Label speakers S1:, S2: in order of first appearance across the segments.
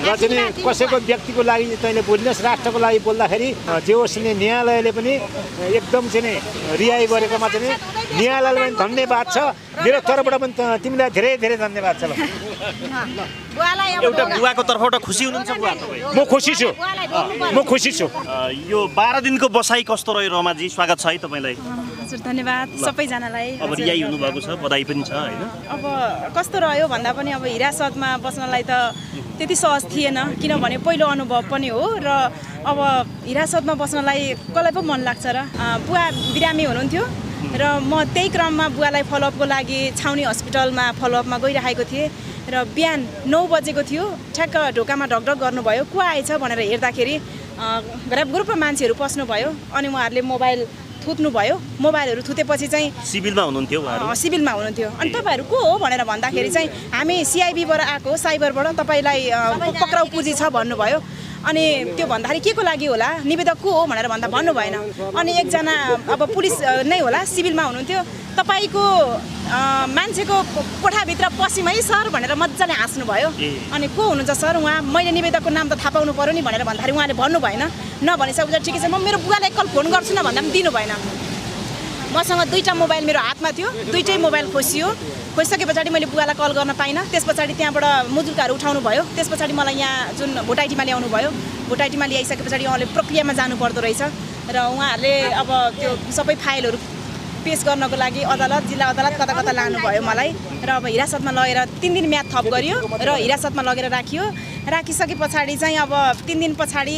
S1: र चाहिँ कसैको व्यक्तिको लागि तैँले बोल्नुहोस्, राष्ट्रको लागि बोल्दाखेरि जे होस् नि न्यायालयले पनि एकदम चाहिँ रिहाई गरेकोमा चाहिँ न्यायालयलाई पनि धन्यवाद छ। मेरो तर्फबाट पनि तिमीलाई धेरै धेरै धन्यवाद छ। ल
S2: एउटा बुवाको तर्फबाट खुसी हुनुहुन्छ बुवा तपाईँ?
S1: म खुसी छु, म खुसी छु।
S2: यो 12 दिनको बसाइ कस्तो रह्यो रमाजी? स्वागत छ है तपाईँलाई।
S3: हजुर धन्यवाद सबैजनालाई।
S2: अब रिहाई हुनुभएको छ, बधाई पनि छ होइन?
S3: अब कस्तो रह्यो भन्दा पनि अब हिरासतमा बस्नलाई त त्यति सहज थिएन, किनभने पहिलो अनुभव पनि हो र अब हिरासतमा बस्नलाई कसलाई पो मन लाग्छ र। बुवा बिरामी हुनुहुन्थ्यो र म त्यही क्रममा बुवालाई फलोअपको लागि छाउनी हस्पिटलमा फलोअपमा गइरहेको थिएँ र बिहान 9 बजेको थियो। ठ्याक्क ढोकामा ढकढक गर्नुभयो, को आएछ भनेर हेर्दाखेरि ग्रुपमा मान्छेहरू पस्नुभयो अनि उहाँहरूले मोबाइल थुत्नुभयो। मोबाइलहरू थुतेपछि चाहिँ
S2: सिभिलमा हुनुहुन्थ्यो उहाँहरू?
S3: सिभिलमा हुनुहुन्थ्यो। अनि तपाईँहरू को हो भनेर भन्दाखेरि चाहिँ हामी सिआइबीबाट आएको, साइबरबाट तपाईँलाई पक्राउ पुँजी छ भन्नुभयो। अनि त्यो भन्दाखेरि के को लागि होला, निवेदक को हो भनेर भन्दा भन्नु भएन। अनि एकजना अब पुलिस नै होला, सिभिलमा हुनुहुन्थ्यो। तपाईँको मान्छेको कोठाभित्र पसिम है सर भनेर मजाले हाँस्नुभयो। अनि को हुनुहुन्छ सर? उहाँ मैले निवेदकको नाम त थाहा पाउनु पऱ्यो नि भनेर भन्दाखेरि उहाँले भन्नु भएन। नभनिसकेपछि ठिकै छ, म मेरो बुवालाई एकल फोन गर्छु न भन्दा पनि दिनु भएन। मसँग 2टा मोबाइल मेरो हातमा थियो, 2टै मोबाइल खोसियो। खोसिसके पछाडि मैले बुवालाई कल गर्न पाइनँ। त्यस पछाडि त्यहाँबाट मुजुर्काहरू उठाउनु भयो। त्यस पछाडि मलाई यहाँ जुन भोटाइटीमा ल्याउनु भयो। भोटाइटीमा ल्याइसके पछाडि उहाँले प्रक्रियामा जानु पर्दो रहेछ र उहाँहरूले अब त्यो सबै फाइलहरू पेश गर्नको लागि अदालत, जिल्ला अदालत कता कता लानुभयो मलाई र अब हिरासतमा लगेर 3 दिन म्याद थप गरियो र हिरासतमा लगेर राखियो। राखिसके पछाडि चाहिँ अब 3 दिन पछाडि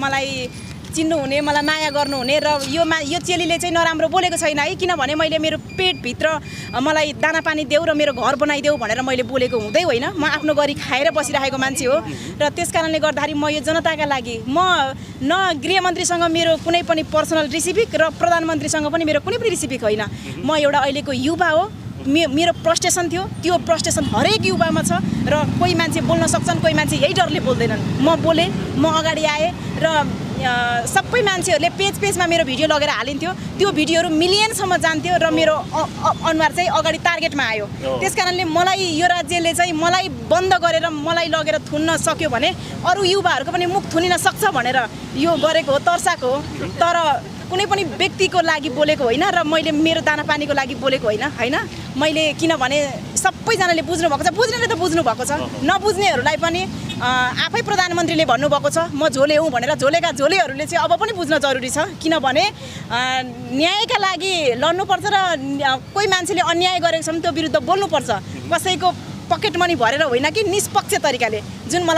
S3: मलाई चिन्नुहुने, मलाई माया गर्नुहुने र यो चेलीले चाहिँ नराम्रो बोलेको छैन है, किनभने मैले मेरो पेटभित्र मलाई दाना पानी देऊ र मेरो घर बनाइदेऊ भनेर मैले बोलेको हुँदै होइन। म आफ्नो गरी खाएर बसिरहेको मान्छे हो र त्यस कारणले गर्दाखेरि म यो जनताका लागि म न गृहमन्त्रीसँग मेरो कुनै पनि पर्सनल रिसिपिक र प्रधानमन्त्रीसँग पनि मेरो कुनै पनि रिसिपिक होइन। म एउटा अहिलेको युवा हो। मेरो प्रस्टेसन थियो, त्यो प्रस्टेसन हरेक युवामा छ र कोही मान्छे बोल्न सक्छन्, कोही मान्छे यही डरले बोल्दैनन्। म बोलेँ, म अगाडि आएँ र सबै मान्छेहरूले पेजमा मेरो भिडियो लगेर हालिन्थ्यो। त्यो भिडियोहरू मिलियनसम्म जान्थ्यो र मेरो अनुहार चाहिँ अगाडि टार्गेटमा आयो। त्यस कारणले मलाई यो राज्यले चाहिँ मलाई बन्द गरेर मलाई लगेर थुन्न सक्यो भने अरू युवाहरूको पनि मुख थुनिन सक्छ भनेर यो गरेको हो, तर्साएको हो। तर कुनै पनि व्यक्तिको लागि बोलेको होइन र मैले मेरो दाना पानीको लागि बोलेको होइन। मैले किनभने सबैजनाले बुझ्नु भएको छ, बुझ्नेले त बुझ्नु भएको छ, नबुझ्नेहरूलाई पनि आफै प्रधानमन्त्रीले भन्नुभएको छ म झोले हुँ भनेर। झोलेका झोलेहरूले चाहिँ अब पनि बुझ्न जरुरी छ, किनभने न्यायका लागि लड्नुपर्छ र कोही मान्छेले अन्याय गरेको छ भने त्यो विरुद्ध बोल्नुपर्छ। कसैको पकेट मनी भरेर होइन कि निष्पक्ष तरिकाले। जुन मलाई